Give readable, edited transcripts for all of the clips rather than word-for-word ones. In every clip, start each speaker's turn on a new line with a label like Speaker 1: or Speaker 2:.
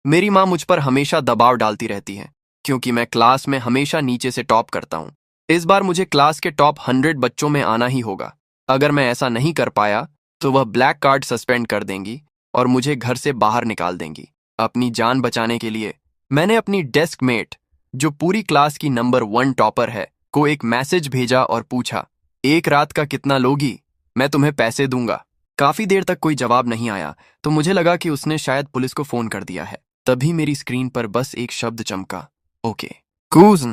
Speaker 1: मेरी माँ मुझ पर हमेशा दबाव डालती रहती है क्योंकि मैं क्लास में हमेशा नीचे से टॉप करता हूँ। इस बार मुझे क्लास के टॉप 100 बच्चों में आना ही होगा। अगर मैं ऐसा नहीं कर पाया तो वह ब्लैक कार्ड सस्पेंड कर देंगी और मुझे घर से बाहर निकाल देंगी। अपनी जान बचाने के लिए मैंने अपनी डेस्क मेट, जो पूरी क्लास की नंबर 1 टॉपर है, को एक मैसेज भेजा और पूछा, एक रात का कितना लोगी, मैं तुम्हें पैसे दूंगा। काफी देर तक कोई जवाब नहीं आया तो मुझे लगा कि उसने शायद पुलिस को फोन कर दिया है। तभी मेरी स्क्रीन पर बस एक शब्द चमका, ओके। कूज।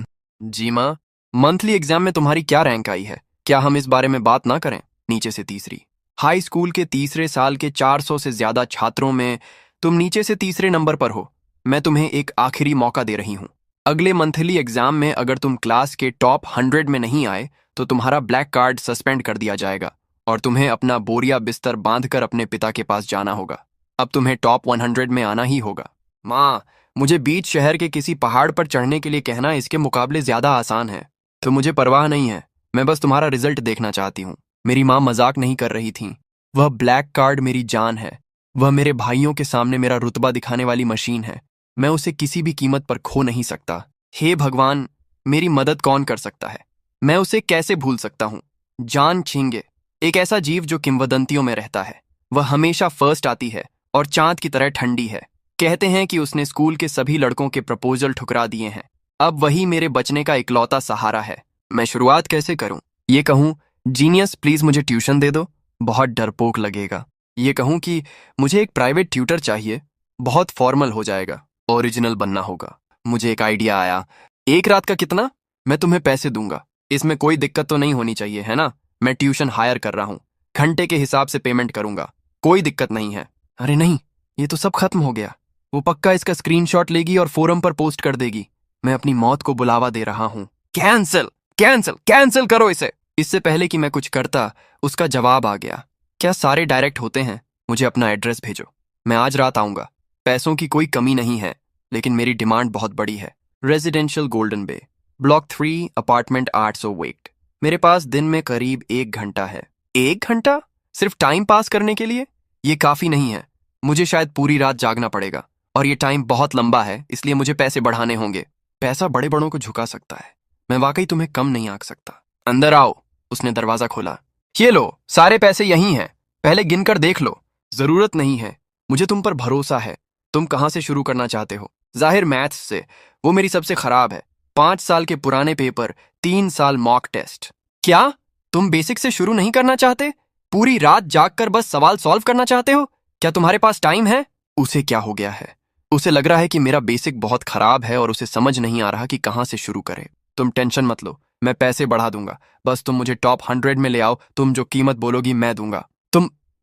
Speaker 1: जी माँ, मंथली एग्जाम में तुम्हारी क्या रैंक आई है? क्या हम इस बारे में बात ना करें? नीचे से तीसरी। हाई स्कूल के तीसरे साल के 400 से ज्यादा छात्रों में तुम नीचे से तीसरे नंबर पर हो। मैं तुम्हें एक आखिरी मौका दे रही हूँ। अगले मंथली एग्जाम में अगर तुम क्लास के टॉप 100 में नहीं आए तो तुम्हारा ब्लैक कार्ड सस्पेंड कर दिया जाएगा और तुम्हें अपना बोरिया बिस्तर बांधकर अपने पिता के पास जाना होगा। अब तुम्हें टॉप 100 में आना ही होगा। माँ, मुझे बीच शहर के किसी पहाड़ पर चढ़ने के लिए कहना इसके मुकाबले ज्यादा आसान है। तो मुझे परवाह नहीं है, मैं बस तुम्हारा रिजल्ट देखना चाहती हूँ। मेरी माँ मजाक नहीं कर रही थी। वह ब्लैक कार्ड मेरी जान है। वह मेरे भाइयों के सामने मेरा रुतबा दिखाने वाली मशीन है। मैं उसे किसी भी कीमत पर खो नहीं सकता। हे भगवान, मेरी मदद कौन कर सकता है? मैं उसे कैसे भूल सकता हूँ? जान छींगे, एक ऐसा जीव जो किंवदंतियों में रहता है। वह हमेशा फर्स्ट आती है और चांद की तरह ठंडी है। कहते हैं कि उसने स्कूल के सभी लड़कों के प्रपोजल ठुकरा दिए हैं। अब वही मेरे बचने का इकलौता सहारा है। मैं शुरुआत कैसे करूं? ये कहूं, जीनियस प्लीज मुझे ट्यूशन दे दो, बहुत डरपोक लगेगा। ये कहूं कि मुझे एक प्राइवेट ट्यूटर चाहिए, बहुत फॉर्मल हो जाएगा। ओरिजिनल बनना होगा। मुझे एक आइडिया आया। एक रात का कितना? मैं तुम्हें पैसे दूंगा। इसमें कोई दिक्कत तो नहीं होनी चाहिए, है ना? मैं ट्यूशन हायर कर रहा हूँ, घंटे के हिसाब से पेमेंट करूंगा, कोई दिक्कत नहीं है। अरे नहीं, ये तो सब खत्म हो गया। वो पक्का इसका स्क्रीनशॉट लेगी और फोरम पर पोस्ट कर देगी। मैं अपनी मौत को बुलावा दे रहा हूँ। कैंसिल कैंसिल कैंसिल करो इसे। इससे पहले कि मैं कुछ करता, उसका जवाब आ गया। क्या सारे डायरेक्ट होते हैं? मुझे अपना एड्रेस भेजो, मैं आज रात आऊंगा। पैसों की कोई कमी नहीं है, लेकिन मेरी डिमांड बहुत बड़ी है। रेजिडेंशियल गोल्डन बे, ब्लॉक 3, अपार्टमेंट 800 वेट। मेरे पास दिन में करीब 1 घंटा है। 1 घंटा सिर्फ टाइम पास करने के लिए? ये काफी नहीं है। मुझे शायद पूरी रात जागना पड़ेगा और ये टाइम बहुत लंबा है, इसलिए मुझे पैसे बढ़ाने होंगे। पैसा बड़े बड़ों को झुका सकता है। मैं वाकई तुम्हें कम नहीं आंक सकता। अंदर आओ। उसने दरवाजा खोला। ये लो, सारे पैसे यहीं हैं, पहले गिनकर देख लो। जरूरत नहीं है, मुझे तुम पर भरोसा है। तुम कहां से शुरू करना चाहते हो? जाहिर मैथ्स से, वो मेरी सबसे खराब है। 5 साल के पुराने पेपर, 3 साल मॉक टेस्ट। क्या तुम बेसिक से शुरू नहीं करना चाहते? पूरी रात जागकर बस सवाल सॉल्व करना चाहते हो? क्या तुम्हारे पास टाइम है? उसे क्या हो गया है? उसे लग रहा है कि मेरा बेसिक बहुत खराब है और उसे समझ नहीं आ रहा कि कहां से शुरू करे। तुम टेंशन मत लो, मैं पैसे बढ़ा दूंगा। बस तुम मुझे टॉप 100 में ले आओ। तुम जो कीमत बोलोगी मैं दूंगा।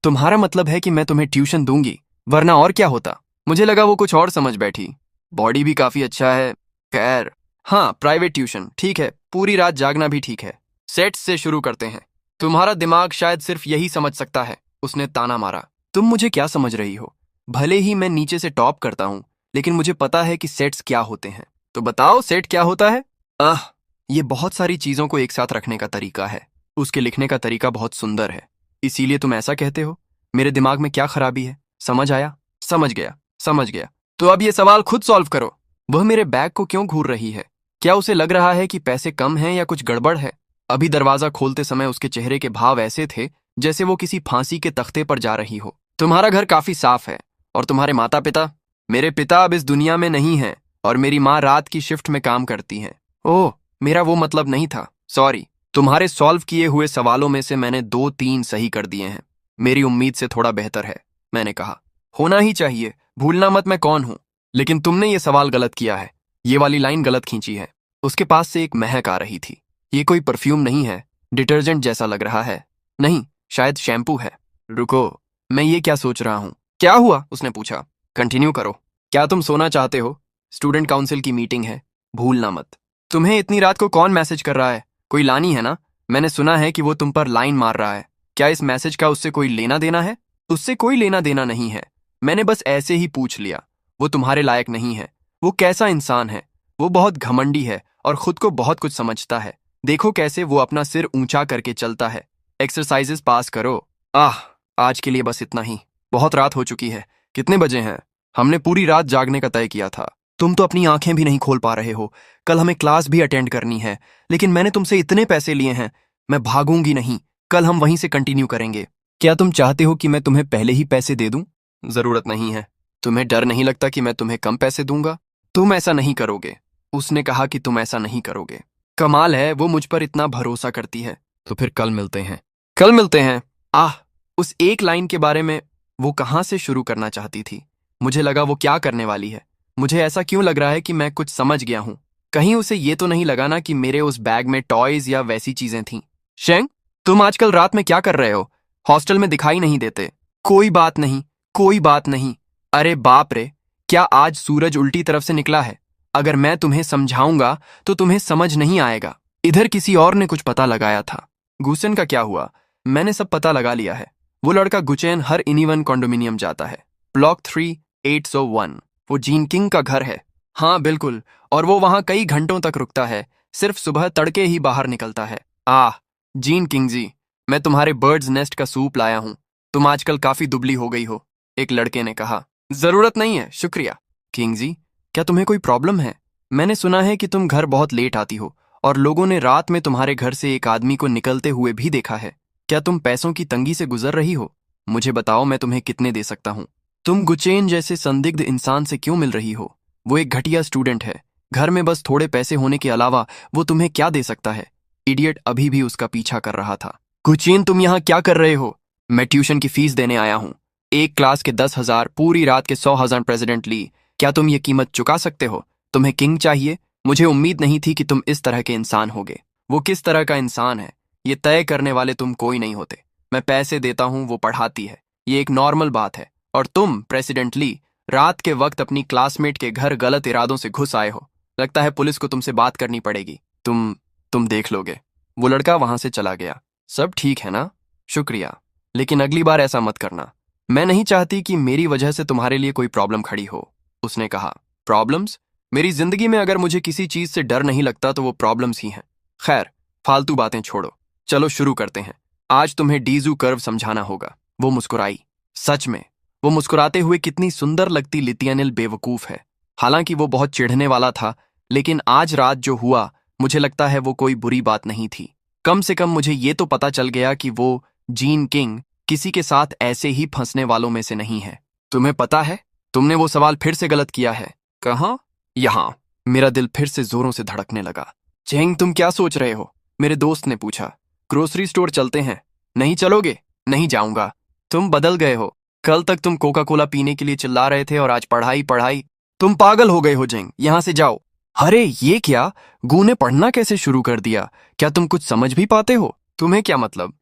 Speaker 1: तुम्हारा मतलब है कि मैं तुम्हें ट्यूशन दूंगी, वरना और क्या होता? मुझे लगा वो कुछ और समझ बैठी। बॉडी भी काफी अच्छा है। खैर, हाँ, प्राइवेट ट्यूशन ठीक है, पूरी रात जागना भी ठीक है। सेट्स से शुरू करते हैं। तुम्हारा दिमाग शायद सिर्फ यही समझ सकता है। उसने ताना मारा। तुम मुझे क्या समझ रही हो? भले ही मैं नीचे से टॉप करता हूं, लेकिन मुझे पता है कि सेट्स क्या होते हैं। तो बताओ, सेट क्या होता है? आह, ये बहुत सारी चीजों को एक साथ रखने का तरीका है। उसके लिखने का तरीका बहुत सुंदर है, इसीलिए तुम ऐसा कहते हो। मेरे दिमाग में क्या खराबी है? समझ आया? समझ गया, समझ गया। तो अब ये सवाल खुद सॉल्व करो। वह मेरे बैग को क्यों घूर रही है? क्या उसे लग रहा है कि पैसे कम हैं या कुछ गड़बड़ है? अभी दरवाजा खोलते समय उसके चेहरे के भाव ऐसे थे जैसे वो किसी फांसी के तख्ते पर जा रही हो। तुम्हारा घर काफी साफ है। और तुम्हारे माता पिता? मेरे पिता अब इस दुनिया में नहीं हैं और मेरी माँ रात की शिफ्ट में काम करती हैं। ओह, मेरा वो मतलब नहीं था, सॉरी। तुम्हारे सॉल्व किए हुए सवालों में से मैंने 2-3 सही कर दिए हैं। मेरी उम्मीद से थोड़ा बेहतर है, मैंने कहा। होना ही चाहिए, भूलना मत मैं कौन हूं। लेकिन तुमने ये सवाल गलत किया है, ये वाली लाइन गलत खींची है। उसके पास से एक महक आ रही थी। ये कोई परफ्यूम नहीं है, डिटर्जेंट जैसा लग रहा है। नहीं, शायद शैम्पू है। रुको, मैं ये क्या सोच रहा हूं? क्या हुआ? उसने पूछा। कंटिन्यू करो। क्या तुम सोना चाहते हो? स्टूडेंट काउंसिल की मीटिंग है, भूलना मत। तुम्हें इतनी रात को कौन मैसेज कर रहा है? कोई लानी है ना? मैंने सुना है कि वो तुम पर लाइन मार रहा है। क्या इस मैसेज का उससे कोई लेना देना है? उससे कोई लेना देना नहीं है, मैंने बस ऐसे ही पूछ लिया। वो तुम्हारे लायक नहीं है। वो कैसा इंसान है? वो बहुत घमंडी है और खुद को बहुत कुछ समझता है। देखो कैसे वो अपना सिर ऊंचा करके चलता है। एक्सरसाइजेस पास करो। आज के लिए बस इतना ही। बहुत रात हो चुकी है। कितने बजे हैं? हमने पूरी रात जागने का तय किया था। तुम तो अपनी आंखें भी नहीं खोल पा रहे हो। कल हमें क्लास भी अटेंड करनी है, लेकिन मैंने तुमसे इतने पैसे लिए हैं। मैं भागूंगी नहीं, कल हम वहीं से कंटिन्यू करेंगे। क्या तुम चाहते हो कि मैं तुम्हें पहले ही पैसे दे दूं? जरूरत नहीं है। तुम्हें डर नहीं लगता कि मैं तुम्हें कम पैसे दूंगा? तुम ऐसा नहीं करोगे। उसने कहा कि तुम ऐसा नहीं करोगे। कमाल है, वो मुझ पर इतना भरोसा करती है। तो फिर कल मिलते हैं। कल मिलते हैं। आह, उस एक लाइन के बारे में वो कहाँ से शुरू करना चाहती थी? मुझे लगा वो क्या करने वाली है। मुझे ऐसा क्यों लग रहा है कि मैं कुछ समझ गया हूं। कहीं उसे ये तो नहीं लगा ना कि मेरे उस बैग में टॉयज या वैसी चीजें थीं। शेंग, तुम आजकल रात में क्या कर रहे हो? हॉस्टल में दिखाई नहीं देते। कोई बात नहीं, कोई बात नहीं। अरे बाप रे, क्या आज सूरज उल्टी तरफ से निकला है? अगर मैं तुम्हें समझाऊंगा तो तुम्हें समझ नहीं आएगा। इधर किसी और ने कुछ पता लगाया था। गुसेन का क्या हुआ? मैंने सब पता लगा लिया है। वो लड़का गुचेन हर इनिवन कॉन्डोमिनियम जाता है। ब्लॉक 3801। वो जीन किंग का घर है। हाँ बिल्कुल, और वो वहां कई घंटों तक रुकता है। सिर्फ सुबह तड़के ही बाहर निकलता है। आह, जीन किंग जी, मैं तुम्हारे बर्ड्स नेस्ट का सूप लाया हूं। तुम आजकल काफी दुबली हो गई हो, एक लड़के ने कहा। जरूरत नहीं है, शुक्रिया। किंग जी, क्या तुम्हें कोई प्रॉब्लम है? मैंने सुना है कि तुम घर बहुत लेट आती हो, और लोगों ने रात में तुम्हारे घर से एक आदमी को निकलते हुए भी देखा है। क्या तुम पैसों की तंगी से गुजर रही हो? मुझे बताओ, मैं तुम्हें कितने दे सकता हूँ। तुम गुचेन जैसे संदिग्ध इंसान से क्यों मिल रही हो? वो एक घटिया स्टूडेंट है। घर में बस थोड़े पैसे होने के अलावा वो तुम्हें क्या दे सकता है? इडियट अभी भी उसका पीछा कर रहा था। गुचेन, तुम यहाँ क्या कर रहे हो? मैं ट्यूशन की फीस देने आया हूँ। एक क्लास के 10,000, पूरी रात के 100,000 प्रेसिडेंट ली। क्या तुम ये कीमत चुका सकते हो? तुम्हें किंग चाहिए? मुझे उम्मीद नहीं थी कि तुम इस तरह के इंसान होगे। वो किस तरह का इंसान है, ये तय करने वाले तुम कोई नहीं होते। मैं पैसे देता हूँ, वो पढ़ाती है, ये एक नॉर्मल बात है। और तुम, प्रेसिडेंट ली, रात के वक्त अपनी क्लासमेट के घर गलत इरादों से घुस आए हो। लगता है पुलिस को तुमसे बात करनी पड़ेगी। तुम देख लोगे। वो लड़का वहां से चला गया। सब ठीक है ना? शुक्रिया, लेकिन अगली बार ऐसा मत करना। मैं नहीं चाहती कि मेरी वजह से तुम्हारे लिए कोई प्रॉब्लम खड़ी हो। उसने कहा। प्रॉब्लम्स? मेरी जिंदगी में अगर मुझे किसी चीज से डर नहीं लगता तो वो प्रॉब्लम्स ही हैं। खैर, फालतू बातें छोड़ो, चलो शुरू करते हैं। आज तुम्हें डीजू कर्व समझाना होगा। वो मुस्कुराई। सच में, वो मुस्कुराते हुए कितनी सुंदर लगती। लितियानिल बेवकूफ है। हालांकि वो बहुत चिढ़ने वाला था, लेकिन आज रात जो हुआ, मुझे लगता है वो कोई बुरी बात नहीं थी। कम से कम मुझे ये तो पता चल गया कि वो जीन किंग किसी के साथ ऐसे ही फंसने वालों में से नहीं है। तुम्हें पता है, तुमने वो सवाल फिर से गलत किया है। कहाँ? यहाँ। मेरा दिल फिर से जोरों से धड़कने लगा। चेंग, तुम क्या सोच रहे हो? मेरे दोस्त ने पूछा। ग्रोसरी स्टोर चलते हैं। नहीं चलोगे? नहीं जाऊंगा। तुम बदल गए हो। कल तक तुम कोका कोला पीने के लिए चिल्ला रहे थे और आज पढ़ाई पढ़ाई। तुम पागल हो गए हो जेंग, यहां से जाओ। अरे ये क्या? गू ने पढ़ना कैसे शुरू कर दिया? क्या तुम कुछ समझ भी पाते हो? तुम्हें क्या मतलब?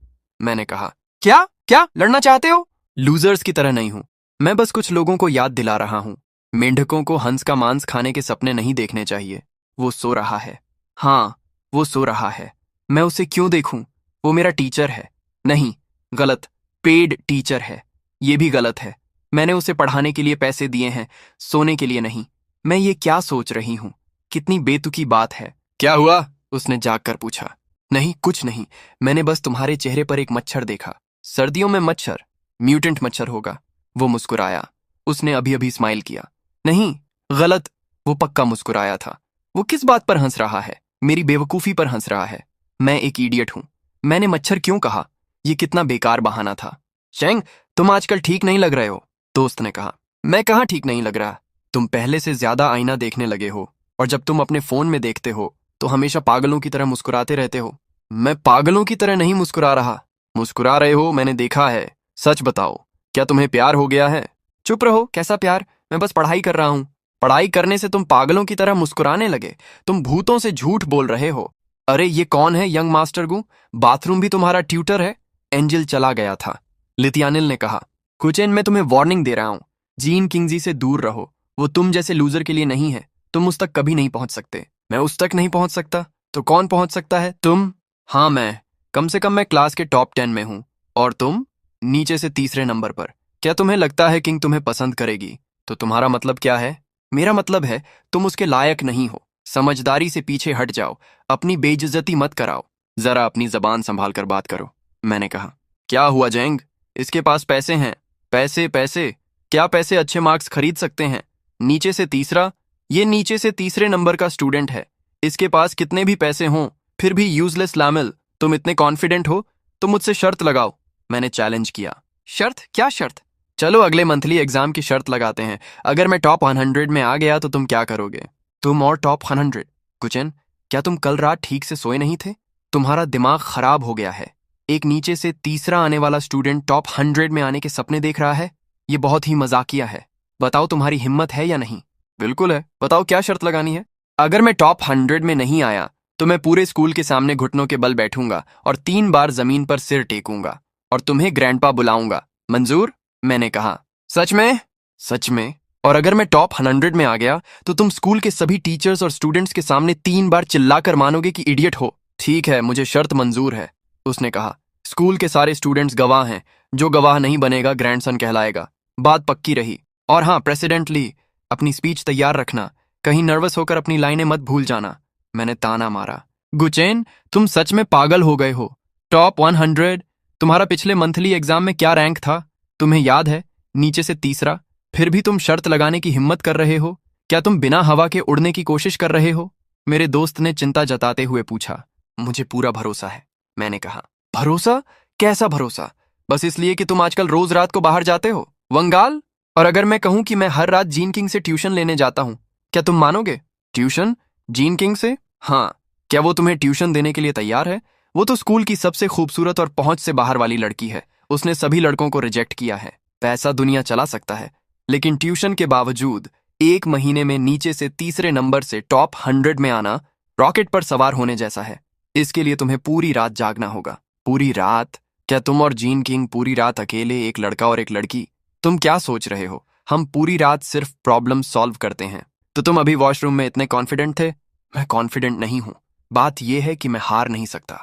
Speaker 1: मैंने कहा। क्या क्या लड़ना चाहते हो? लूजर्स की तरह नहीं हूं। मैं बस कुछ लोगों को याद दिला रहा हूं। मेंढकों को हंस का मांस खाने के सपने नहीं देखने चाहिए। वो सो रहा है। हाँ, वो सो रहा है। मैं उसे क्यों देखूं? वो मेरा टीचर है। नहीं, गलत। पेड टीचर है। ये भी गलत है। मैंने उसे पढ़ाने के लिए पैसे दिए हैं, सोने के लिए नहीं। मैं ये क्या सोच रही हूं? कितनी बेतुकी बात है। क्या हुआ? उसने जाग कर पूछा। नहीं, कुछ नहीं। मैंने बस तुम्हारे चेहरे पर एक मच्छर देखा। सर्दियों में मच्छर? म्यूटेंट मच्छर होगा। वो मुस्कुराया। उसने अभी अभी स्माइल किया। नहीं, गलत। वो पक्का मुस्कुराया था। वो किस बात पर हंस रहा है? मेरी बेवकूफी पर हंस रहा है। मैं एक इडियट हूं। मैंने मच्छर क्यों कहा? ये कितना बेकार बहाना था। शेंग, तुम आजकल ठीक नहीं लग रहे हो, दोस्त ने कहा। मैं कहाँ ठीक नहीं लग रहा? तुम पहले से ज्यादा आईना देखने लगे हो, और जब तुम अपने फोन में देखते हो तो हमेशा पागलों की तरह मुस्कुराते रहते हो। मैं पागलों की तरह नहीं मुस्कुरा रहा। मुस्कुरा रहे हो, मैंने देखा है। सच बताओ, क्या तुम्हें प्यार हो गया है? चुप रहो, कैसा प्यार? मैं बस पढ़ाई कर रहा हूं। पढ़ाई करने से तुम पागलों की तरह मुस्कुराने लगे? तुम भूतों से झूठ बोल रहे हो। अरे ये कौन है यंग मास्टर गू? बाथरूम भी तुम्हारा ट्यूटर है? एंजल चला गया था। लिथियानिल ने कहा। कुचेन, मैं तुम्हें वार्निंग दे रहा हूं। जीन किंगजी से दूर रहो। वो तुम जैसे लूजर के लिए नहीं है। तुम उस तक कभी नहीं पहुंच सकते। मैं उस तक नहीं पहुंच सकता? तो कौन पहुंच सकता है? तुम। हाँ, मैं। कम से कम मैं क्लास के टॉप 10 में हूं। और तुम? नीचे से तीसरे नंबर पर। क्या तुम्हें लगता है किंग तुम्हें पसंद करेगी? तो तुम्हारा मतलब क्या है? मेरा मतलब है, तुम उसके लायक नहीं हो। समझदारी से पीछे हट जाओ। अपनी बेइज्जती मत कराओ। जरा अपनी जबान संभाल कर बात करो, मैंने कहा। क्या हुआ जेंग? इसके पास पैसे हैं। पैसे पैसे? क्या पैसे अच्छे मार्क्स खरीद सकते हैं? नीचे से तीसरा, ये नीचे से तीसरे नंबर का स्टूडेंट है। इसके पास कितने भी पैसे हों, फिर भी यूजलेस लामिल। तुम इतने कॉन्फिडेंट हो तो मुझसे शर्त लगाओ। मैंने चैलेंज किया। शर्त? क्या शर्त? चलो अगले मंथली एग्जाम की शर्त लगाते हैं। अगर मैं टॉप 100 में आ गया तो तुम क्या करोगे? तुम और टॉप 100? गुचेन, क्या तुम कल रात ठीक से सोए नहीं थे? तुम्हारा दिमाग खराब हो गया है। एक नीचे से तीसरा आने वाला स्टूडेंट टॉप 100 में आने के सपने देख रहा है। ये बहुत ही मजाकिया है। बताओ तुम्हारी हिम्मत है या नहीं? बिल्कुल है। बताओ क्या शर्त लगानी है? अगर मैं टॉप 100 में नहीं आया तो मैं पूरे स्कूल के सामने घुटनों के बल बैठूंगा और 3 बार जमीन पर सिर टेकूंगा और तुम्हें ग्रैंडपा बुलाऊंगा। मंजूर? मैंने कहा। सच में? सच में। और अगर मैं टॉप 100 में आ गया तो तुम स्कूल के सभी टीचर्स और स्टूडेंट्स के सामने 3 बार चिल्लाकर मानोगे कि इडियट हो। ठीक है, मुझे शर्त मंजूर है, उसने कहा। स्कूल के सारे स्टूडेंट्स गवाह हैं। जो गवाह नहीं बनेगा ग्रैंडसन कहलाएगा। बात पक्की रही। और हाँ, प्रेसिडेंट ली, अपनी स्पीच तैयार रखना। कहीं नर्वस होकर अपनी लाइनें मत भूल जाना। मैंने ताना मारा। गुचेन, तुम सच में पागल हो गए हो। टॉप 100? तुम्हारा पिछले मंथली एग्जाम में क्या रैंक था? तुम्हें याद है? नीचे से तीसरा। फिर भी तुम शर्त लगाने की हिम्मत कर रहे हो? क्या तुम बिना हवा के उड़ने की कोशिश कर रहे हो? मेरे दोस्त ने चिंता जताते हुए पूछा। मुझे पूरा भरोसा है, मैंने कहा। भरोसा? कैसा भरोसा? बस इसलिए कि तुम आजकल रोज रात को बाहर जाते हो, वंगाल? और अगर मैं कहूं कि मैं हर रात जीन किंग से ट्यूशन लेने जाता हूं, क्या तुम मानोगे? ट्यूशन? जीन किंग से? हाँ। क्या वो तुम्हें ट्यूशन देने के लिए तैयार है? वो तो स्कूल की सबसे खूबसूरत और पहुंच से बाहर वाली लड़की है। उसने सभी लड़कों को रिजेक्ट किया है। पैसा दुनिया चला सकता है, लेकिन ट्यूशन के बावजूद 1 महीने में नीचे से तीसरे नंबर से टॉप 100 में आना रॉकेट पर सवार होने जैसा है। इसके लिए तुम्हें पूरी रात जागना होगा। पूरी रात? क्या तुम और जीन किंग पूरी रात अकेले, एक लड़का और एक लड़की? तुम क्या सोच रहे हो? हम पूरी रात सिर्फ प्रॉब्लम सॉल्व करते हैं। तो तुम अभी वॉशरूम में इतने कॉन्फिडेंट थे। मैं कॉन्फिडेंट नहीं हूं। बात यह है कि मैं हार नहीं सकता,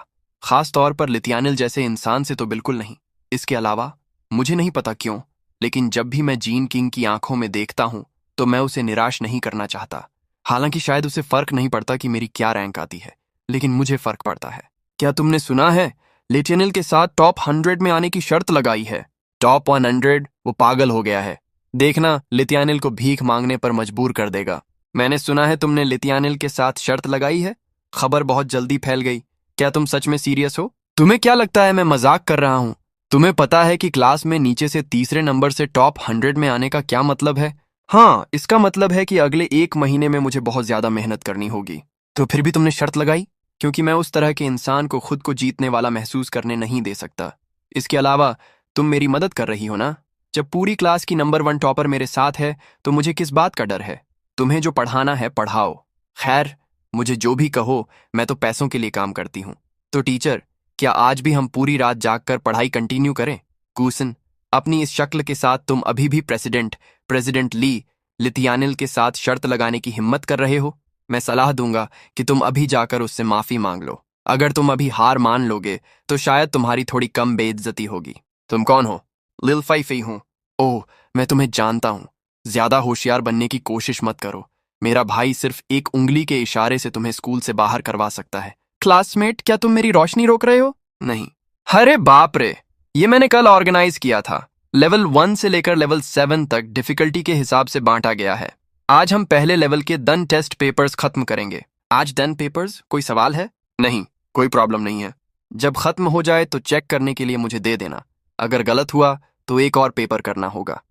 Speaker 1: खास तौर पर लिथियानिल जैसे इंसान से तो बिल्कुल नहीं। इसके अलावा मुझे नहीं पता क्यों, लेकिन जब भी मैं जीन किंग की आंखों में देखता हूं तो मैं उसे निराश नहीं करना चाहता। हालांकि शायद उसे फर्क नहीं पड़ता कि मेरी क्या रैंक आती है, लेकिन मुझे फर्क पड़ता है। क्या तुमने सुना है? लिथियानिल के साथ टॉप 100 में आने की शर्त लगाई है। टॉप 100? वो पागल हो गया है। देखना, लिथियानिल को भीख मांगने पर मजबूर कर देगा। मैंने सुना है तुमने लिथियानिल के साथ शर्त लगाई है। खबर बहुत जल्दी फैल गई। क्या तुम सच में सीरियस हो? तुम्हें क्या लगता है मैं मजाक कर रहा हूं? तुम्हें पता है कि क्लास में नीचे से तीसरे नंबर से टॉप 100 में आने का क्या मतलब है? हाँ, इसका मतलब है कि अगले 1 महीने में मुझे बहुत ज्यादा मेहनत करनी होगी। तो फिर भी तुमने शर्त लगाई? क्योंकि मैं उस तरह के इंसान को खुद को जीतने वाला महसूस करने नहीं दे सकता। इसके अलावा तुम मेरी मदद कर रही हो ना? जब पूरी क्लास की नंबर 1 टॉपर मेरे साथ है तो मुझे किस बात का डर है? तुम्हें जो पढ़ाना है पढ़ाओ। खैर, मुझे जो भी कहो, मैं तो पैसों के लिए काम करती हूँ। तो टीचर, क्या आज भी हम पूरी रात जागकर पढ़ाई कंटिन्यू करें? कूसन, अपनी इस शक्ल के साथ तुम अभी भी प्रेसिडेंट ली लिथियानिल के साथ शर्त लगाने की हिम्मत कर रहे हो? मैं सलाह दूंगा कि तुम अभी जाकर उससे माफी मांग लो। अगर तुम अभी हार मान लोगे तो शायद तुम्हारी थोड़ी कम बेइज्जती होगी। तुम कौन हो? लिल फाइफी हूं। ओह, मैं तुम्हें जानता हूं। ज्यादा होशियार बनने की कोशिश मत करो। मेरा भाई सिर्फ एक उंगली के इशारे से तुम्हें स्कूल से बाहर करवा सकता है। क्लासमेट, क्या तुम मेरी रोशनी रोक रहे हो? नहीं। अरे बाप रे, ये मैंने कल ऑर्गेनाइज किया था। लेवल 1 से लेकर लेवल 7 तक डिफिकल्टी के हिसाब से बांटा गया है। आज हम पहले लेवल के डन टेस्ट पेपर्स खत्म करेंगे। आज डन पेपर्स? कोई सवाल है? नहीं, कोई प्रॉब्लम नहीं है। जब खत्म हो जाए तो चेक करने के लिए मुझे दे देना। अगर गलत हुआ तो एक और पेपर करना होगा।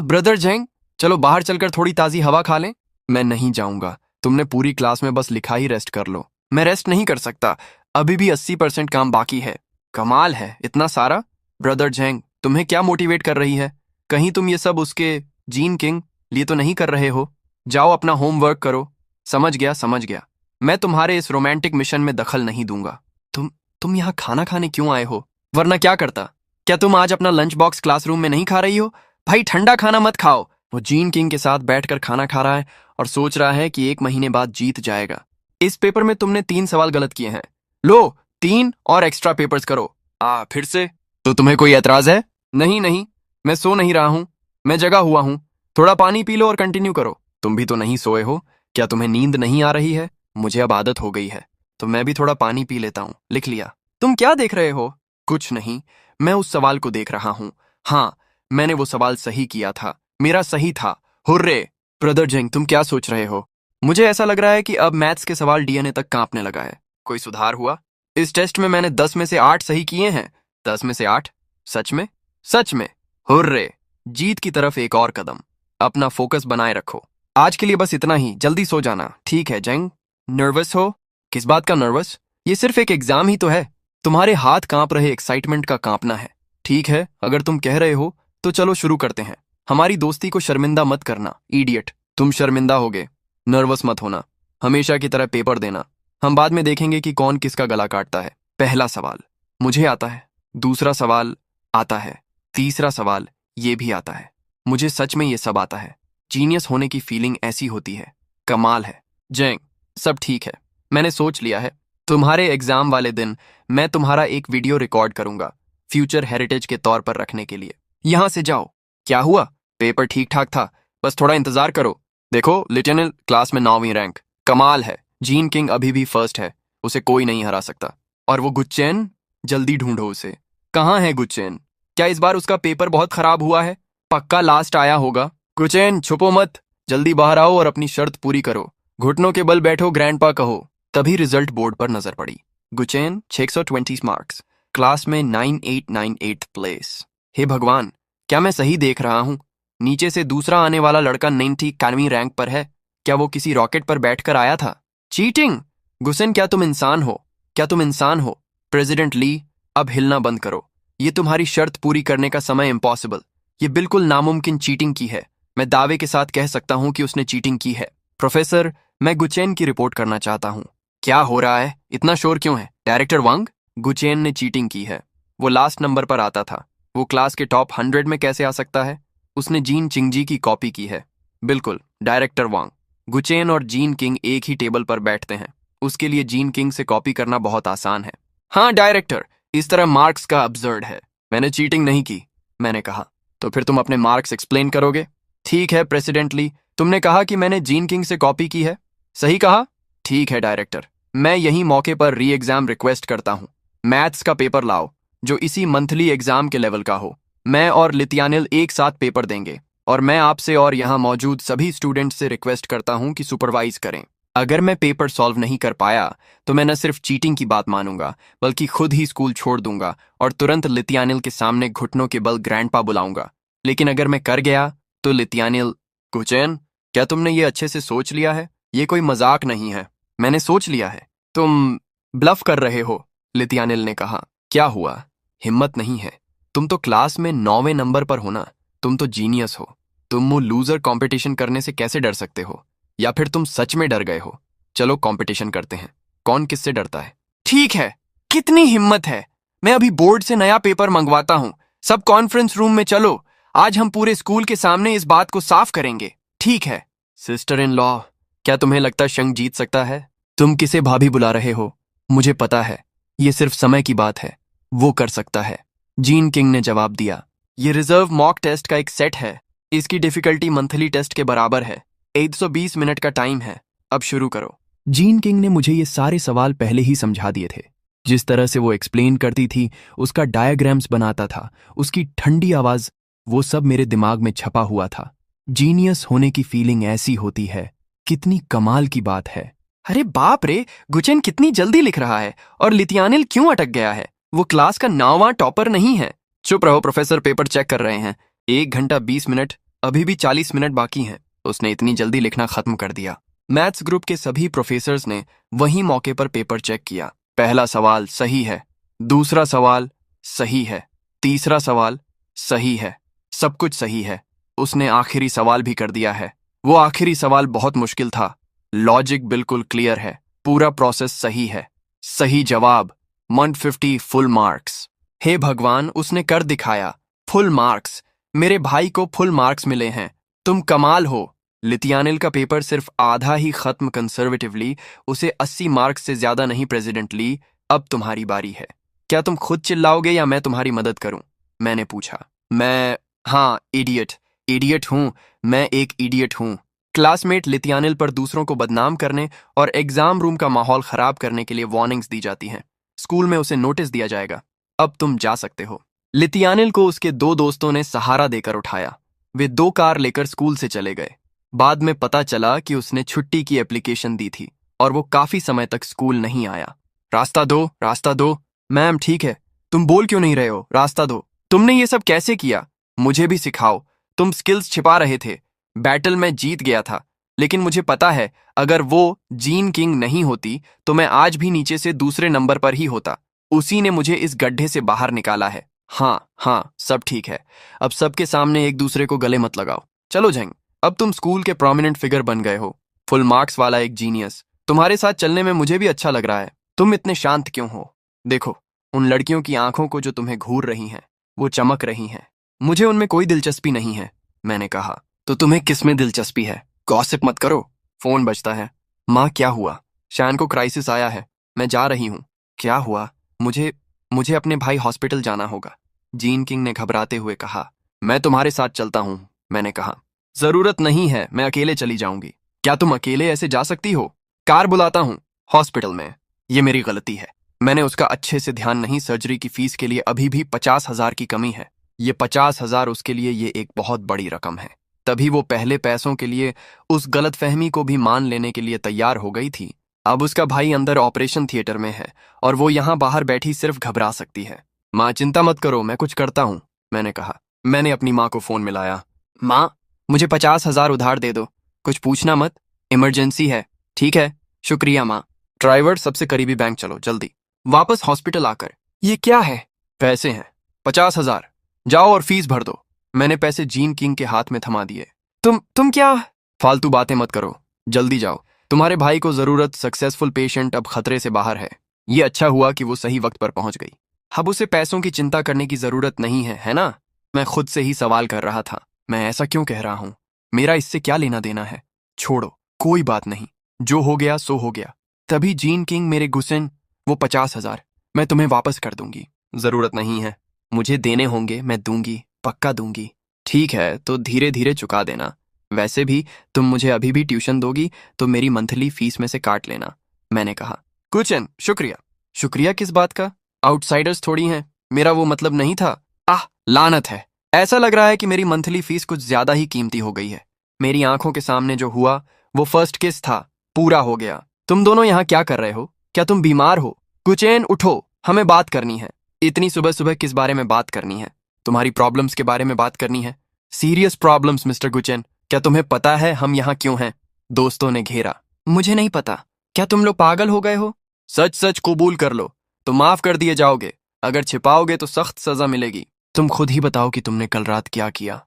Speaker 1: ब्रदर जेंग, चलो बाहर चलकर थोड़ी ताजी हवा खा लें। मैं नहीं जाऊंगा। तुमने पूरी क्लास में बस लिखा ही रेस्ट कर लो। मैं रेस्ट नहीं कर सकता। अभी भी 80% काम बाकी है। कमाल है, इतना सारा? ब्रदर जेंग, तुम्हें क्या मोटिवेट कर रही है? कहीं तुम ये सब उसके जीन किंग लिए तो नहीं कर रहे हो? जाओ अपना होमवर्क करो। समझ गया, समझ गया। मैं तुम्हारे इस रोमांटिक मिशन में दखल नहीं दूंगा। तुम यहाँ खाना खाने क्यों आए हो? वरना क्या करता? क्या तुम आज अपना लंच बॉक्स क्लासरूम में नहीं खा रही हो? भाई, ठंडा खाना मत खाओ। वो जीन किंग के साथ बैठकर खाना खा रहा है और सोच रहा है कि 1 महीने बाद जीत जाएगा। इस पेपर में तुमने 3 सवाल गलत किए हैं। लो, 3 और एक्स्ट्रा पेपर्स करो। फिर से? तो तुम्हें कोई एतराज है? नहीं, मैं सो नहीं रहा हूं। मैं जगा हुआ हूं। थोड़ा पानी पी लो और कंटिन्यू करो। तुम भी तो नहीं सोए हो। क्या तुम्हें नींद नहीं आ रही है? मुझे अब आदत हो गई है, तो मैं भी थोड़ा पानी पी लेता हूं। लिख लिया। तुम क्या देख रहे हो? कुछ नहीं, मैं उस सवाल को देख रहा हूं। हाँ, मैंने वो सवाल सही किया था। मेरा सही था। हुर्रे। ब्रदर जेंग, तुम क्या सोच रहे हो? मुझे ऐसा लग रहा है कि अब मैथ्स के सवाल डीएनए तक कांपने लगा है। कोई सुधार हुआ? इस टेस्ट में मैंने 10 में से 8 सही किए हैं। 10 में से 8? सच में? सच में। हुर्रे। जीत की तरफ एक और कदम। अपना फोकस बनाए रखो। आज के लिए बस इतना ही, जल्दी सो जाना, ठीक है जेंग? नर्वस हो? किस बात का नर्वस? ये सिर्फ एक एग्जाम ही तो है। तुम्हारे हाथ कांप रहे एक्साइटमेंट का कांपना है। ठीक है, अगर तुम कह रहे हो तो चलो शुरू करते हैं। हमारी दोस्ती को शर्मिंदा मत करना, इडियट। तुम शर्मिंदा होगे। नर्वस मत होना। हमेशा की तरह पेपर देना। हम बाद में देखेंगे कि कौन किसका गला काटता है। पहला सवाल मुझे आता है। दूसरा सवाल आता है। तीसरा सवाल ये भी आता है। मुझे सच में ये सब आता है। जीनियस होने की फीलिंग ऐसी होती है। कमाल है। जेंग, सब ठीक है। मैंने सोच लिया है। तुम्हारे एग्जाम वाले दिन मैं तुम्हारा एक वीडियो रिकॉर्ड करूंगा, फ्यूचर हेरिटेज के तौर पर रखने के लिए। यहां से जाओ। क्या हुआ? पेपर ठीक ठाक था, बस थोड़ा इंतजार करो। देखो, लिटिल क्लास में 9वीं रैंक। कमाल है। जीन किंग अभी भी फर्स्ट है, उसे कोई नहीं हरा सकता। और वो गुच्चैन, जल्दी ढूंढो उसे। कहाँ है गुच्चैन? क्या इस बार उसका पेपर बहुत खराब हुआ है? पक्का लास्ट आया होगा। गुच्चैन, छुपो मत, जल्दी बाहर आओ और अपनी शर्त पूरी करो। घुटनों के बल बैठो, ग्रैंडपा कहो। तभी रिजल्ट बोर्ड पर नजर पड़ी। गुच्चैन 620 मार्क्स, क्लास में 9898 प्लेस। हे भगवान, क्या मैं सही देख रहा हूं? नीचे से दूसरा आने वाला लड़का 91वीं रैंक पर है। क्या वो किसी रॉकेट पर बैठकर आया था? चीटिंग! गुसेन, क्या तुम इंसान हो? क्या तुम इंसान हो? प्रेसिडेंट ली, अब हिलना बंद करो। ये तुम्हारी शर्त पूरी करने का समय इम्पॉसिबल। ये बिल्कुल नामुमकिन चीटिंग की है। मैं दावे के साथ कह सकता हूं कि उसने चीटिंग की है। प्रोफेसर, मैं गुचेन की रिपोर्ट करना चाहता हूं। क्या हो रहा है? इतना शोर क्यों है? डायरेक्टर वांग, गुचेन ने चीटिंग की है। वो लास्ट नंबर पर आता था। वो क्लास के टॉप 100 में कैसे आ सकता है? उसने जीन चिंगजी की कॉपी की है। बिल्कुल, डायरेक्टर वांग। गुचेन और जीन किंग एक ही टेबल पर बैठते हैं। उसके लिए जीन किंग से कॉपी करना बहुत आसान है। हाँ डायरेक्टर, इस तरह मार्क्स का अब्सर्ड है। मैंने चीटिंग नहीं की, मैंने कहा। तो फिर तुम अपने मार्क्स एक्सप्लेन करोगे? ठीक है प्रेसिडेंटली, तुमने कहा कि मैंने जीन किंग से कॉपी की है। सही कहा? ठीक है डायरेक्टर, मैं यही मौके पर री एग्जाम रिक्वेस्ट करता हूँ। मैथ्स का पेपर लाओ जो इसी मंथली एग्जाम के लेवल का हो। मैं और लितियानिल एक साथ पेपर देंगे, और मैं आपसे और यहाँ मौजूद सभी स्टूडेंट्स से रिक्वेस्ट करता हूँ कि सुपरवाइज करें। अगर मैं पेपर सॉल्व नहीं कर पाया तो मैं न सिर्फ चीटिंग की बात मानूंगा, बल्कि खुद ही स्कूल छोड़ दूंगा और तुरंत लितियानिल के सामने घुटनों के बल ग्रैंडपा बुलाऊंगा। लेकिन अगर मैं कर गया तो लितियानिल। गुचैन, क्या तुमने ये अच्छे से सोच लिया है? ये कोई मजाक नहीं है, मैंने सोच लिया है। तुम ब्लफ कर रहे हो, लितियानिल ने कहा। क्या हुआ? हिम्मत नहीं है? तुम तो क्लास में 9वें नंबर पर हो ना। तुम तो जीनियस हो। तुम वो लूजर कंपटीशन करने से कैसे डर सकते हो? या फिर तुम सच में डर गए हो? चलो कंपटीशन करते हैं, कौन किससे डरता है। ठीक है। कितनी हिम्मत है! मैं अभी बोर्ड से नया पेपर मंगवाता हूँ। सब कॉन्फ्रेंस रूम में चलो। आज हम पूरे स्कूल के सामने इस बात को साफ करेंगे। ठीक है। सिस्टर इन लॉ, क्या तुम्हें लगता शंख जीत सकता है? तुम किसे भाभी बुला रहे हो? मुझे पता है, ये सिर्फ समय की बात है। वो कर सकता है। जीन किंग ने जवाब दिया। ये रिजर्व मॉक टेस्ट का एक सेट है। इसकी डिफिकल्टी मंथली टेस्ट के बराबर है। 120 मिनट का टाइम है। अब शुरू करो। जीन किंग ने मुझे ये सारे सवाल पहले ही समझा दिए थे। जिस तरह से वो एक्सप्लेन करती थी, उसका डायग्राम्स बनाता था, उसकी ठंडी आवाज, वो सब मेरे दिमाग में छपा हुआ था। जीनियस होने की फीलिंग ऐसी होती है। कितनी कमाल की बात है। अरे बाप रे, गुचेन कितनी जल्दी लिख रहा है। और लितियानिल क्यों अटक गया है? वो क्लास का 9वां टॉपर नहीं है। चुप रहो, प्रोफेसर पेपर चेक कर रहे हैं। 1 घंटा 20 मिनट, अभी भी 40 मिनट बाकी हैं। उसने इतनी जल्दी लिखना खत्म कर दिया। मैथ्स ग्रुप के सभी प्रोफेसर्स ने वहीं मौके पर पेपर चेक किया। पहला सवाल सही है, दूसरा सवाल सही है, तीसरा सवाल सही है, सब कुछ सही है। उसने आखिरी सवाल भी कर दिया है। वो आखिरी सवाल बहुत मुश्किल था। लॉजिक बिल्कुल क्लियर है, पूरा प्रोसेस सही है। सही जवाब 150 फुल मार्क्स। हे भगवान, उसने कर दिखाया। Full marks. मेरे भाई को फुल मार्क्स मिले हैं। तुम कमाल हो। लितियानिल का पेपर सिर्फ आधा ही खत्म कंसर्वेटिवली, उसे 80 मार्क्स से ज्यादा नहीं प्रेसिडेंट ली। अब तुम्हारी बारी है। क्या तुम खुद चिल्लाओगे या मैं तुम्हारी मदद करूं? मैंने पूछा। हाँ, इडियट। इडियट हूं, मैं एक इडियट हूं। क्लासमेट लितियानिल पर दूसरों को बदनाम करने और एग्जाम रूम का माहौल खराब करने के लिए वार्निंग्स दी जाती हैं। स्कूल में उसे नोटिस दिया जाएगा। अब तुम जा सकते हो। लितियानिल को उसके 2 दोस्तों ने सहारा देकर उठाया। वे 2 कार लेकर स्कूल से चले गए। बाद में पता चला कि उसने छुट्टी की एप्लीकेशन दी थी और वो काफी समय तक स्कूल नहीं आया। रास्ता दो, रास्ता दो। मैम ठीक है, तुम बोल क्यों नहीं रहे हो? रास्ता दो। तुमने ये सब कैसे किया? मुझे भी सिखाओ। तुम स्किल्स छिपा रहे थे। बैटल में जीत गया था, लेकिन मुझे पता है अगर वो जीन किंग नहीं होती तो मैं आज भी नीचे से दूसरे नंबर पर ही होता। उसी ने मुझे इस गड्ढे से बाहर निकाला है। हाँ हाँ, सब ठीक है। अब सबके सामने एक दूसरे को गले मत लगाओ। चलो झेंग, अब तुम स्कूल के प्रोमिनेंट फिगर बन गए हो, फुल मार्क्स वाला एक जीनियस। तुम्हारे साथ चलने में मुझे भी अच्छा लग रहा है। तुम इतने शांत क्यों हो? देखो, उन लड़कियों की आंखों को जो तुम्हें घूर रही हैं, वो चमक रही हैं। मुझे उनमें कोई दिलचस्पी नहीं है, मैंने कहा। तो तुम्हें किसमें दिलचस्पी है? गॉसिप मत करो। फोन बजता है। माँ, क्या हुआ? शान को क्राइसिस आया है, मैं जा रही हूँ। क्या हुआ? मुझे मुझे अपने भाई हॉस्पिटल जाना होगा, जीन किंग ने घबराते हुए कहा। मैं तुम्हारे साथ चलता हूँ, मैंने कहा। जरूरत नहीं है, मैं अकेले चली जाऊंगी। क्या तुम अकेले ऐसे जा सकती हो? कार बुलाता हूँ। हॉस्पिटल में? ये मेरी गलती है, मैंने उसका अच्छे से ध्यान नहीं। सर्जरी की फीस के लिए अभी भी 50,000 की कमी है। ये 50,000 उसके लिए ये एक बहुत बड़ी रकम है। तभी वो पहले पैसों के लिए उस गलतफहमी को भी मान लेने के लिए तैयार हो गई थी। अब उसका भाई अंदर ऑपरेशन थिएटर में है और वो यहाँ बाहर बैठी सिर्फ घबरा सकती है। माँ चिंता मत करो, मैं कुछ करता हूँ, मैंने कहा। मैंने अपनी माँ को फोन मिलाया। माँ, मुझे 50,000 उधार दे दो। कुछ पूछना मत, इमरजेंसी है। ठीक है, शुक्रिया माँ। ड्राइवर, सबसे करीबी बैंक चलो जल्दी। वापस हॉस्पिटल आकर, ये क्या है? पैसे हैं, 50,000। जाओ और फीस भर दो। मैंने पैसे जीन किंग के हाथ में थमा दिए। तुम क्या? फालतू बातें मत करो, जल्दी जाओ। तुम्हारे भाई को जरूरत, सक्सेसफुल पेशेंट अब खतरे से बाहर है। ये अच्छा हुआ कि वो सही वक्त पर पहुंच गई। अब उसे पैसों की चिंता करने की जरूरत नहीं है ना? मैं खुद से ही सवाल कर रहा था, मैं ऐसा क्यों कह रहा हूं? मेरा इससे क्या लेना देना है? छोड़ो, कोई बात नहीं, जो हो गया सो हो गया। तभी जीन किंग मेरे गुस्से, वो 50,000 मैं तुम्हें वापस कर दूंगी। जरूरत नहीं है, मुझे देने होंगे, मैं दूंगी, पक्का दूंगी। ठीक है, तो धीरे धीरे चुका देना। वैसे भी तुम मुझे अभी भी ट्यूशन दोगी तो मेरी मंथली फीस में से काट लेना, मैंने कहा। कुचन, शुक्रिया। शुक्रिया किस बात का? आउटसाइडर्स थोड़ी हैं, मेरा वो मतलब नहीं था। आह, लानत है। ऐसा लग रहा है कि मेरी मंथली फीस कुछ ज्यादा ही कीमती हो गई है। मेरी आंखों के सामने जो हुआ वो फर्स्ट किस था, पूरा हो गया। तुम दोनों यहाँ क्या कर रहे हो? क्या तुम बीमार हो? कुचैन उठो, हमें बात करनी है। इतनी सुबह सुबह किस बारे में बात करनी है? तुम्हारी प्रॉब्लम्स के बारे में बात करनी है। सीरियस प्रॉब्लम्स मिस्टर गुचेन। क्या तुम्हें पता है हम यहाँ क्यों हैं? दोस्तों ने घेरा। मुझे नहीं पता। क्या तुम लोग पागल हो गए हो? सच सच कबूल कर लो तो माफ कर दिए जाओगे, अगर छिपाओगे तो सख्त सजा मिलेगी। तुम खुद ही बताओ कि तुमने कल रात क्या किया।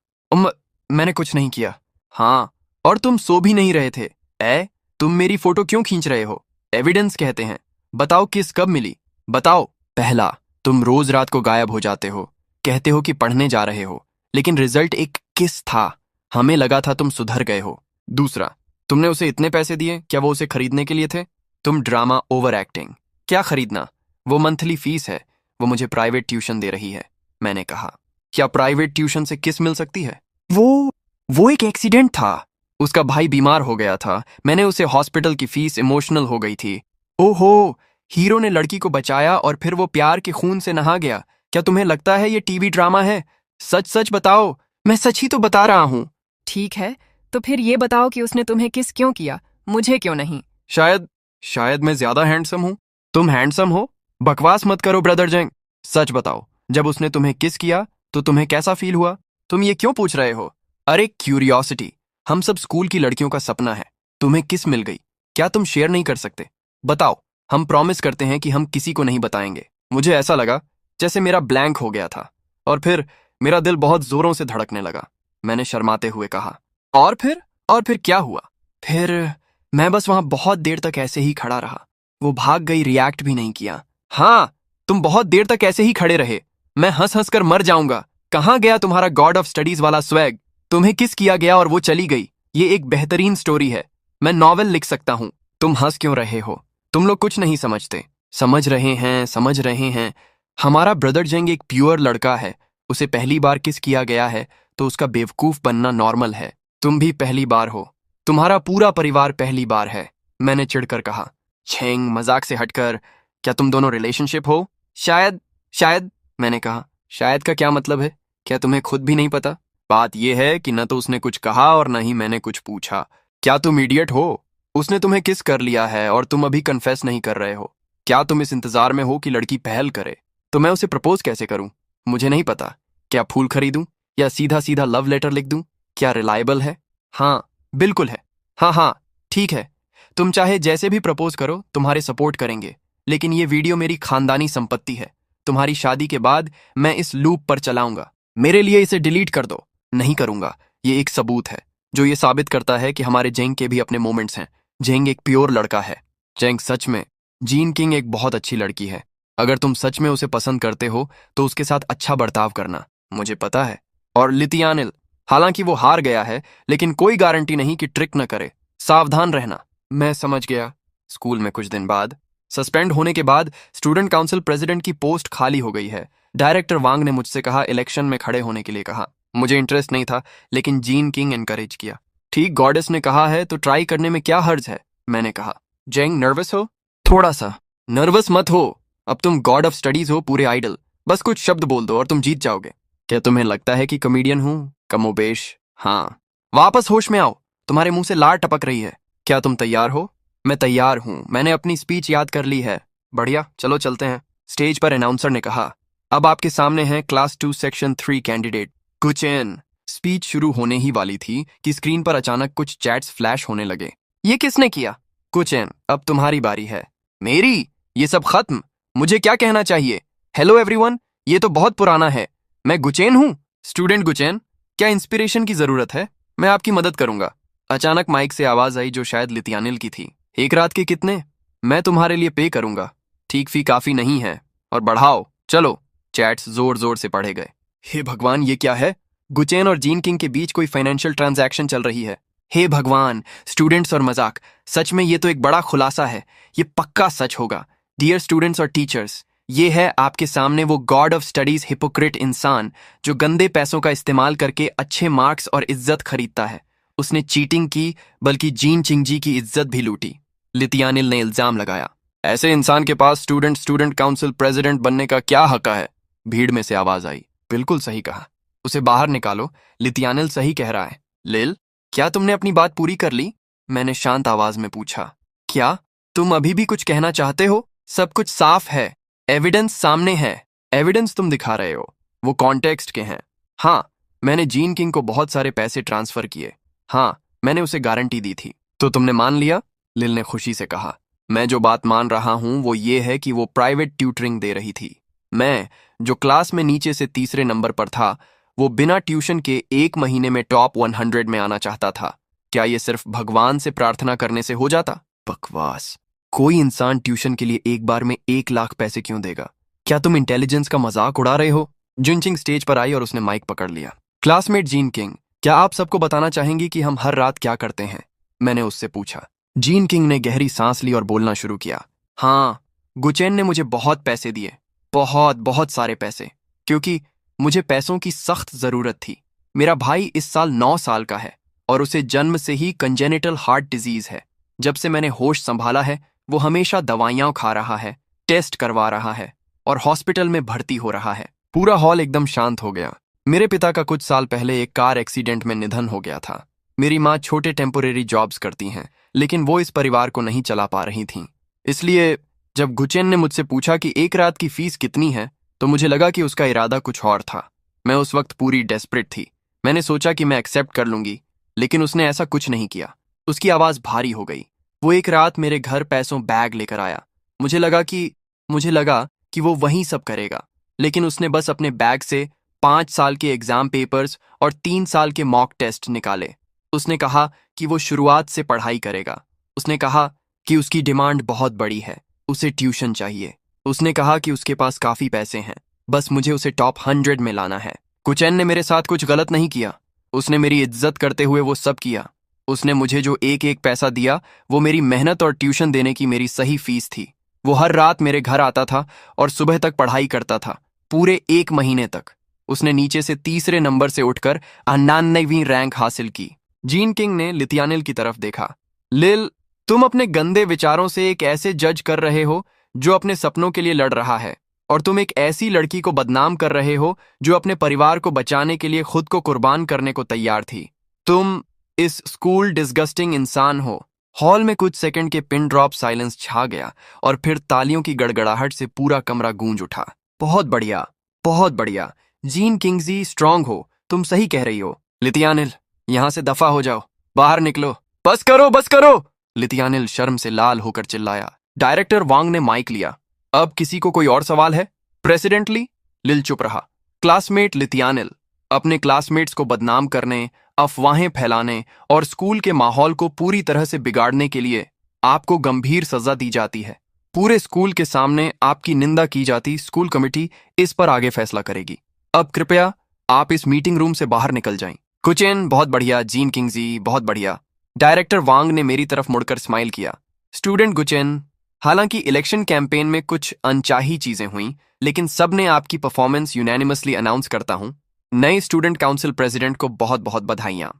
Speaker 1: मैंने कुछ नहीं किया। हाँ, और तुम सो भी नहीं रहे थे। तुम मेरी फोटो क्यों खींच रहे हो? एविडेंस कहते हैं। बताओ किस कब मिली? बताओ। पहला, तुम रोज रात को गायब हो जाते हो, कहते हो कि पढ़ने जा रहे हो, लेकिन रिजल्ट एक किस था। हमें लगा था तुम सुधर गए हो। दूसरा, तुमने उसे इतने पैसे दिए, क्या वो उसे खरीदने के लिए थे? तुम ड्रामा, ओवर एक्टिंग। क्या खरीदना? वो मंथली फीस है, वो मुझे प्राइवेट ट्यूशन दे रही है, मैंने कहा। क्या प्राइवेट ट्यूशन से किस मिल सकती है? वो एक एक्सीडेंट था। उसका भाई बीमार हो गया था, मैंने उसे हॉस्पिटल की फीस, इमोशनल हो गई थी। ओहो, हीरो ने लड़की को बचाया और फिर वो प्यार के खून से नहा गया। क्या तुम्हें लगता है ये टीवी ड्रामा है? सच सच बताओ। मैं सच ही तो बता रहा हूँ।
Speaker 2: ठीक है, तो फिर ये बताओ कि उसने तुम्हें किस क्यों किया, मुझे क्यों नहीं?
Speaker 1: शायद मैं ज्यादा हैंडसम हूँ। तुम हैंडसम हो? बकवास मत करो ब्रदर जेंग। सच बताओ, जब उसने तुम्हें किस किया तो तुम्हें कैसा फील हुआ? तुम ये क्यों पूछ रहे हो? अरे क्यूरियोसिटी, हम सब स्कूल की लड़कियों का सपना है। तुम्हें किस मिल गई? क्या तुम शेयर नहीं कर सकते? बताओ, हम प्रॉमिस करते हैं कि हम किसी को नहीं बताएंगे। मुझे ऐसा लगा जैसे मेरा ब्लैंक हो गया था और फिर मेरा दिल बहुत जोरों से धड़कने लगा। मैंने शर्माते हुए कहा। और फिर क्या हुआ? फिर मैं बस वहां बहुत देर तक ऐसे ही खड़ा रहा। वो भाग गई, रिएक्ट भी नहीं किया। हाँ, तुम बहुत देर तक ऐसे ही खड़े रहे। मैं हंस हंस कर मर जाऊंगा। कहाँ गया तुम्हारा गॉड ऑफ स्टडीज वाला स्वैग? तुम्हें किस किया गया और वो चली गई। ये एक बेहतरीन स्टोरी है, मैं नॉवेल लिख सकता हूँ। तुम हंस क्यों रहे हो? तुम लोग कुछ नहीं समझते। समझ रहे हैं। हमारा ब्रदर जेंग एक प्योर लड़का है। उसे पहली बार किस किया गया है तो उसका बेवकूफ बनना नॉर्मल है। तुम भी पहली बार हो, तुम्हारा पूरा परिवार पहली बार है, मैंने चिढ़कर कहा। छेंग, मजाक से हटकर, क्या तुम दोनों रिलेशनशिप हो? शायद, मैंने कहा। शायद का क्या मतलब है? क्या तुम्हें खुद भी नहीं पता? बात यह है कि न तो उसने कुछ कहा और न ही मैंने कुछ पूछा। क्या तुम इडियट हो? उसने तुम्हें किस कर लिया है और तुम अभी कन्फेस नहीं कर रहे हो। क्या तुम इस इंतजार में हो कि लड़की पहल करे? तो मैं उसे प्रपोज कैसे करूं? मुझे नहीं पता। क्या फूल खरीदूं या सीधा सीधा लव लेटर लिख दूं? क्या रिलायबल है? हाँ, बिल्कुल है। हाँ हाँ, ठीक है। तुम चाहे जैसे भी प्रपोज करो, तुम्हारे सपोर्ट करेंगे। लेकिन ये वीडियो मेरी खानदानी संपत्ति है। तुम्हारी शादी के बाद मैं इस लूप पर चलाऊंगा। मेरे लिए इसे डिलीट कर दो। नहीं करूंगा। ये एक सबूत है जो ये साबित करता है कि हमारे जेंग के भी अपने मोमेंट्स हैं। जेंग एक प्योर लड़का है। जेंग सच में, जीन किंग एक बहुत अच्छी लड़की है। अगर तुम सच में उसे पसंद करते हो तो उसके साथ अच्छा बर्ताव करना। मुझे पता है। और लितियानिल, हालांकि वो हार गया है, लेकिन कोई गारंटी नहीं कि ट्रिक न करे। सावधान रहना। मैं समझ गया। स्कूल में कुछ दिन बाद, सस्पेंड होने के बाद, स्टूडेंट काउंसिल प्रेसिडेंट की पोस्ट खाली हो गई है। डायरेक्टर वांग ने मुझसे कहा, इलेक्शन में खड़े होने के लिए कहा। मुझे इंटरेस्ट नहीं था, लेकिन जीन किंग एनकरेज किया। ठीक, गॉडेस ने कहा है तो ट्राई करने में क्या हर्ज है? मैंने कहा। जेंग, नर्वस हो? थोड़ा सा। नर्वस मत हो। अब तुम गॉड ऑफ स्टडीज हो, पूरे आइडल। बस कुछ शब्द बोल दो और तुम जीत जाओगे। क्या तुम्हें लगता है कि कॉमेडियन हूं? कमोबेश, हाँ। वापस होश में आओ। तुम्हारे मुंह से लार टपक रही है। क्या तुम तैयार हो? मैं तैयार हूं। मैंने अपनी स्पीच याद कर ली है। बढ़िया, चलो चलते हैं। स्टेज पर अनाउंसर ने कहा, अब आपके सामने है क्लास 2 सेक्शन 3 कैंडिडेट कुचेन। स्पीच शुरू होने ही वाली थी कि स्क्रीन पर अचानक कुछ चैट्स फ्लैश होने लगे। ये किसने किया? कुचेन, अब तुम्हारी बारी है। मेरी? ये सब खत्म। मुझे क्या कहना चाहिए? हेलो एवरीवन, ये तो बहुत पुराना है। मैं गुचेन हूं। स्टूडेंट गुचेन, क्या इंस्पिरेशन की जरूरत है? मैं आपकी मदद करूंगा। अचानक माइक से आवाज आई जो शायद लितियानिल की थी। एक रात के कितने? मैं तुम्हारे लिए पे करूंगा। ठीक फी काफी नहीं है। और बढ़ाओ, चलो। चैट्स जोर जोर से पढ़े गए। हे भगवान, ये क्या है? गुचेन और जीन किंग के बीच कोई फाइनेंशियल ट्रांजैक्शन चल रही है। हे भगवान, स्टूडेंट्स और मजाक। सच में ये तो एक बड़ा खुलासा है। ये पक्का सच होगा। डियर स्टूडेंट्स और टीचर्स, ये है आपके सामने वो गॉड ऑफ स्टडीज हिपोक्रेट इंसान जो गंदे पैसों का इस्तेमाल करके अच्छे मार्क्स और इज्जत खरीदता है। उसने चीटिंग की, बल्कि जीन चिंग जी की इज्जत भी लूटी। लितियानिल ने इल्जाम लगाया। ऐसे इंसान के पास स्टूडेंट काउंसिल प्रेसिडेंट बनने का क्या हक है? भीड़ में से आवाज आई, बिल्कुल सही कहा। उसे बाहर निकालो। लितियानिल सही कह रहा है। लिल, क्या तुमने अपनी बात पूरी कर ली? मैंने शांत आवाज में पूछा। क्या तुम अभी भी कुछ कहना चाहते हो? सब कुछ साफ है। एविडेंस सामने है। एविडेंस तुम दिखा रहे हो, वो कॉन्टेक्स्ट के हैं। हाँ, मैंने जीन किंग को बहुत सारे पैसे ट्रांसफर किए। हाँ, मैंने उसे गारंटी दी थी। तो तुमने मान लिया? लिल ने खुशी से कहा। मैं जो बात मान रहा हूं वो ये है कि वो प्राइवेट ट्यूटरिंग दे रही थी। मैं, जो क्लास में नीचे से तीसरे नंबर पर था, वो बिना ट्यूशन के 1 महीने में टॉप 100 में आना चाहता था। क्या ये सिर्फ भगवान से प्रार्थना करने से हो जाता? बकवास। कोई इंसान ट्यूशन के लिए एक बार में 1 लाख पैसे क्यों देगा? क्या तुम इंटेलिजेंस का मजाक उड़ा रहे हो? जुनचिंग स्टेज पर आई और उसने माइक पकड़ लिया। क्लासमेट जीन किंग, क्या आप सबको बताना चाहेंगी कि हम हर रात क्या करते हैं? मैंने उससे पूछा। जीन किंग ने गहरी सांस ली और बोलना शुरू किया। हाँ, गुचेन ने मुझे बहुत पैसे दिए। बहुत बहुत सारे पैसे। क्योंकि मुझे पैसों की सख्त जरूरत थी। मेरा भाई इस साल 9 साल का है और उसे जन्म से ही कंजेनिटल हार्ट डिजीज है। जब से मैंने होश संभाला है, वो हमेशा दवाइयां खा रहा है, टेस्ट करवा रहा है और हॉस्पिटल में भर्ती हो रहा है। पूरा हॉल एकदम शांत हो गया। मेरे पिता का कुछ साल पहले एक कार एक्सीडेंट में निधन हो गया था। मेरी माँ छोटे टेम्पोरेरी जॉब्स करती हैं, लेकिन वो इस परिवार को नहीं चला पा रही थीं। इसलिए जब गुचेन ने मुझसे पूछा कि एक रात की फीस कितनी है, तो मुझे लगा कि उसका इरादा कुछ और था। मैं उस वक्त पूरी डेस्परेट थी। मैंने सोचा कि मैं एक्सेप्ट कर लूंगी, लेकिन उसने ऐसा कुछ नहीं किया। उसकी आवाज भारी हो गई। वो एक रात मेरे घर पैसों बैग लेकर आया। मुझे लगा कि वो वहीं सब करेगा, लेकिन उसने बस अपने बैग से 5 साल के एग्जाम पेपर्स और 3 साल के मॉक टेस्ट निकाले। उसने कहा कि वो शुरुआत से पढ़ाई करेगा। उसने कहा कि उसकी डिमांड बहुत बड़ी है, उसे ट्यूशन चाहिए। उसने कहा कि उसके पास काफी पैसे हैं, बस मुझे उसे टॉप 100 में लाना है। कुचेन ने मेरे साथ कुछ गलत नहीं किया। उसने मेरी इज्जत करते हुए वो सब किया। उसने मुझे जो एक एक पैसा दिया, वो मेरी मेहनत और ट्यूशन देने की मेरी सही फीस थी। वो हर रात मेरे घर आता था और सुबह तक पढ़ाई करता था, पूरे 1 महीने तक। उसने नीचे से तीसरे नंबर से उठकर 99वीं रैंक हासिल की। जीन किंग ने लितियानिल की तरफ देखा। लिल, तुम अपने गंदे विचारों से एक ऐसे जज कर रहे हो जो अपने सपनों के लिए लड़ रहा है। और तुम एक ऐसी लड़की को बदनाम कर रहे हो जो अपने परिवार को बचाने के लिए खुद को कुर्बान करने को तैयार थी। तुम इस स्कूल डिस्गस्टिंग इंसान हो। हॉल में कुछ सेकंड के पिन ड्रॉप साइलेंस छा गया और फिर तालियों की गड़गड़ाहट से पूरा कमरा गूंज उठा। बहुत बढ़िया, बहुत बढ़िया। जीन किंग्जी, स्ट्रांग हो, तुम सही कह रही हो। लितियानिल, यहां से दफा हो जाओ, बाहर निकलो। बस करो, बस करो, लितियानिल शर्म से लाल होकर चिल्लाया। डायरेक्टर वांग ने माइक लिया। अब किसी को कोई और सवाल है? प्रेसिडेंट ली? लिल चुप रहा। क्लासमेट लितियानिल, अपने क्लासमेट्स को बदनाम करने, अफवाहें फैलाने और स्कूल के माहौल को पूरी तरह से बिगाड़ने के लिए आपको गंभीर सजा दी जाती है। पूरे स्कूल के सामने आपकी निंदा की जाती। स्कूल कमेटी इस पर आगे फैसला करेगी। अब कृपया आप इस मीटिंग रूम से बाहर निकल जाएं। कुचेन, बहुत बढ़िया। जीन किंग्जी, बहुत बढ़िया। डायरेक्टर वांग ने मेरी तरफ मुड़कर स्माइल किया। स्टूडेंट गुचेन, हालांकि इलेक्शन कैंपेन में कुछ अनचाही चीजें हुईं, लेकिन सबने आपकी परफॉर्मेंस यूनैनिमसली अनाउंस करता हूं। नए स्टूडेंट काउंसिल प्रेसिडेंट को बहुत बहुत बधाइयां।